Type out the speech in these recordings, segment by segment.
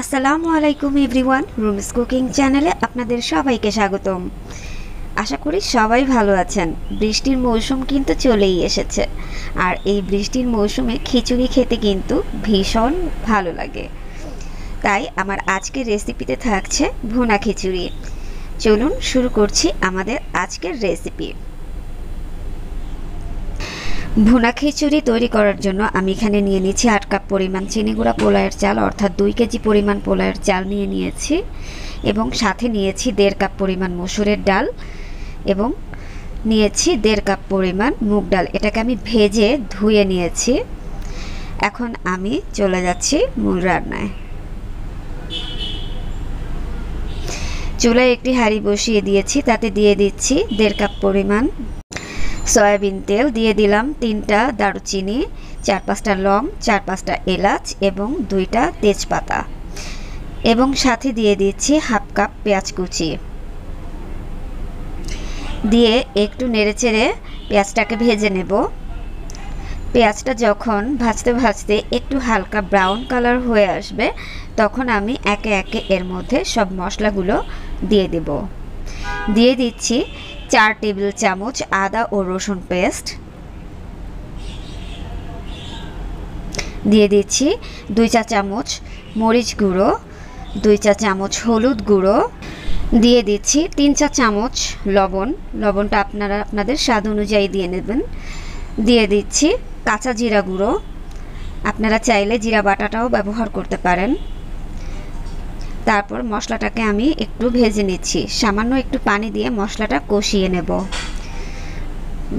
আসসালামু আলাইকুম everyone, rooms cooking চ্যানেলে আপনাদের সবাইকে স্বাগতম। আশা করি সবাই ভালো আছেন। বৃষ্টির মৌসুম কিন্তু চলেই এসেছে, আর এই বৃষ্টির মৌসুমে খিচুড়ি খেতে কিন্তু ভীষণ ভালো লাগে। তাই আমার আজকের রেসিপিতে থাকছে ভুনা খিচুড়ি। চলুন শুরু করছি আমাদের আজকের রেসিপি। ভুনা খিচুড়ি তৈরি করার জন্য আমি এখানে নিয়ে নিয়েছি 8 কাপ পরিমাণ চিনি গুঁড়া পোলাওয়ের চাল, অর্থাৎ 2 কেজি পরিমাণ পোলাওয়ের চাল নিয়ে নিয়েছি, এবং সাথে নিয়েছি 1.5 কাপ পরিমাণ মসুরের ডাল, এবং নিয়েছি 1.5 কাপ পরিমাণ মুগ ডাল। এটাকে আমি ভেজে ধুয়ে নিয়েছি। এখন আমি চলে যাচ্ছি মূল রান্নায়। চুলায় একটি হাঁড়ি বসিয়ে দিয়েছি, তাতে দিয়ে দিচ্ছি 1.5 কাপ পরিমাণ সয়াবিন তেল, দিয়ে দিলাম 3টা দারুচিনি, 4-5টা লং, 4-5টা এলাচ এবং 2টা তেজপাতা, এবং সাথে দিয়ে দিচ্ছি 1/2 কাপ পেঁয়াজ কুচি। দিয়ে একটু নেড়েচেড়ে পেঁয়াজটাকে ভেজে নেব। পেঁয়াজটা যখন ভাজতে ভাজতে একটু হালকা ব্রাউন কালার হয়ে আসবে, তখন আমি একে একে এর মধ্যে সব মশলাগুলো দিয়ে দেব। দিয়ে দিচ্ছি 4 টেবিল চামচ আদা ও রসুন পেস্ট, দিয়ে দিচ্ছি 2 চা চামচ মরিচ গুঁড়ো, 2 চা চামচ হলুদ গুঁড়ো, দিয়ে দিচ্ছি 3 চা চামচ লবণ। লবণটা আপনারা আপনাদের স্বাদ অনুযায়ী দিয়ে নেবেন। দিয়ে দিচ্ছি কাঁচা জিরা গুঁড়ো, আপনারা চাইলে জিরা বাটাটাও ব্যবহার করতে পারেন। তারপর মশলাটাকে আমি একটু ভেজে নিচ্ছি। সামান্য একটু পানি দিয়ে মশলাটা কষিয়ে নেব।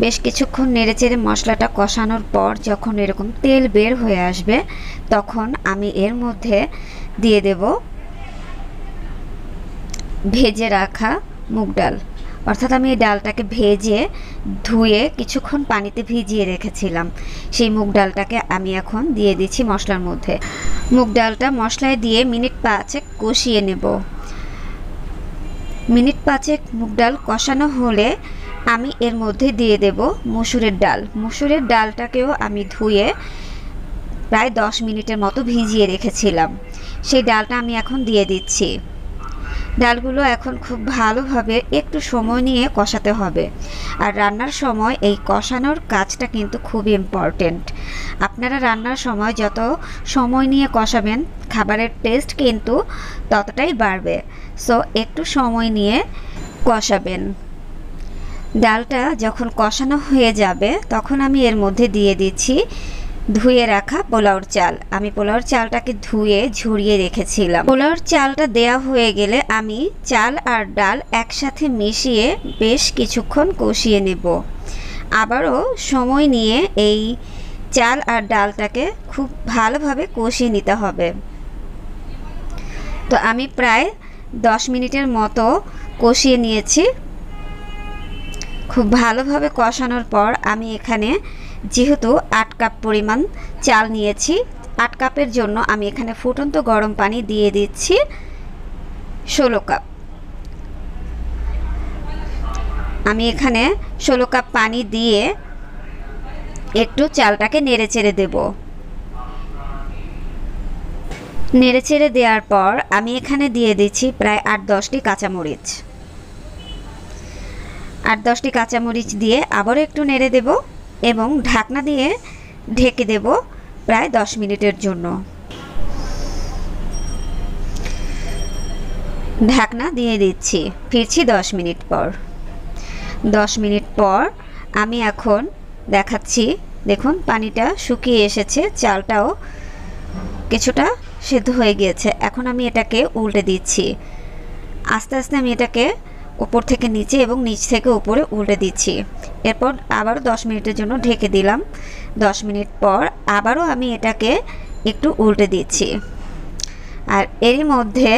বেশ কিছুক্ষণ নেড়েচেড়ে মশলাটা কষানোর পর যখন এরকম তেল বের হয়ে আসবে, তখন আমি এর মধ্যে দিয়ে দেব ভেজে রাখা মুগ ডাল। অর্থাৎ আমি এই ডালটাকে ভেজে ধুয়ে কিছুক্ষণ পানিতে ভিজিয়ে রেখেছিলাম। সেই মুগ ডালটাকে আমি এখন দিয়ে দিচ্ছি মশলার মধ্যে। মুগ ডালটা মশলায় দিয়ে মিনিট 5 কষিয়ে নেব। মিনিট 5 মুগ ডাল কষানো হলে আমি এর মধ্যে দিয়ে দেব মসুরের ডাল। মসুরের ডালটাকেও আমি ধুয়ে প্রায় 10 মিনিটের মতো ভিজিয়ে রেখেছিলাম। সেই ডালটা আমি এখন দিয়ে দিচ্ছি। ডালগুলো এখন খুব ভালোভাবে একটু সময় নিয়ে কষাতে হবে। আর রান্নার সময় এই কষানোর কাজটা কিন্তু খুবই ইম্পর্টেন্ট। আপনারা রান্নার সময় যত সময় নিয়ে কষাবেন, খাবারের টেস্ট কিন্তু ততটাই বাড়বে। সো একটু সময় নিয়ে কষাবেন। ডালটা যখন কষানো হয়ে যাবে, তখন আমি এর মধ্যে দিয়ে দিচ্ছি ধুয়ে রাখা পোলাওর চাল। আমি পোলাওর চালটাকে ধুয়ে ঝরিয়ে রেখেছিলাম। পোলাওর চালটা দেয়া হয়ে গেলে আমি চাল আর ডাল একসাথে মিশিয়ে বেশ কিছুক্ষণ কষিয়ে নেব। আবারও সময় নিয়ে এই চাল আর ডালটাকে খুব ভালোভাবে কষিয়ে নিতে হবে। তো আমি প্রায় 10 মিনিটের মতো কষিয়ে নিয়েছি। খুব ভালোভাবে কষানোর পর আমি এখানে যেহেতু 8 কাপ পরিমাণ চাল নিয়েছি, 8 কাপের জন্য আমি এখানে ফুটন্ত গরম পানি দিয়ে দিচ্ছি 16 কাপ। আমি এখানে 16 কাপ পানি দিয়ে একটু চালটাকে নেড়েচেড়ে দেব। নেড়েচেড়ে দেওয়ার পর আমি এখানে দিয়ে দিচ্ছি প্রায় 8-10টি কাঁচামরিচ। 8-10টি কাঁচামরিচ দিয়ে আবারও একটু নেড়ে দেব এবং ঢাকনা দিয়ে ঢেকে দেব প্রায় 10 মিনিটের জন্য। ঢাকনা দিয়ে দিচ্ছি, ফিরছি 10 মিনিট পর। 10 মিনিট পর আমি এখন দেখাচ্ছি, দেখুন পানিটা শুকিয়ে এসেছে, চালটাও কিছুটা সেদ্ধ হয়ে গিয়েছে। এখন আমি এটাকে উল্টে দিচ্ছি। আস্তে আস্তে আমি এটাকে উপর থেকে নিচে এবং নিচ থেকে উপরে উল্টে দিচ্ছি। এরপর আবারও 10 মিনিটের জন্য ঢেকে দিলাম। 10 মিনিট পর আবারও আমি এটাকে একটু উল্টে দিচ্ছি। আর এরই মধ্যে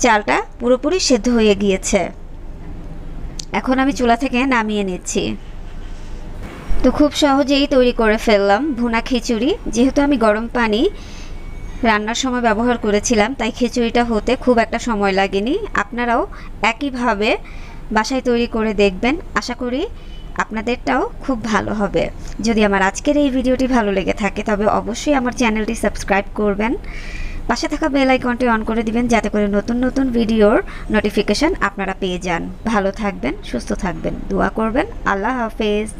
চালটা পুরোপুরি সেদ্ধ হয়ে গিয়েছে। এখন আমি চুলা থেকে নামিয়ে নিচ্ছি। তো খুব সহজেই তৈরি করে ফেললাম ভুনা খিচুড়ি। যেহেতু আমি গরম পানি রান্নার সময় ব্যবহার করেছিলাম, তাই খিচুড়িটা হতে খুব একটা সময় লাগেনি। আপনারাও একইভাবে বাসায় তৈরি করে দেখবেন। আশা করি আপনাদেরটাও খুব ভালো হবে। যদি আমার আজকের এই ভিডিওটি ভালো লেগে থাকে, তবে অবশ্যই আমার চ্যানেলটি সাবস্ক্রাইব করবেন, পাশে থাকা বেল আইকনটি অন করে দিবেন যাতে করে নতুন নতুন ভিডিওর নোটিফিকেশন আপনারা পেয়ে যান। ভালো থাকবেন, সুস্থ থাকবেন, দোয়া করবেন। আল্লাহ হাফেজ।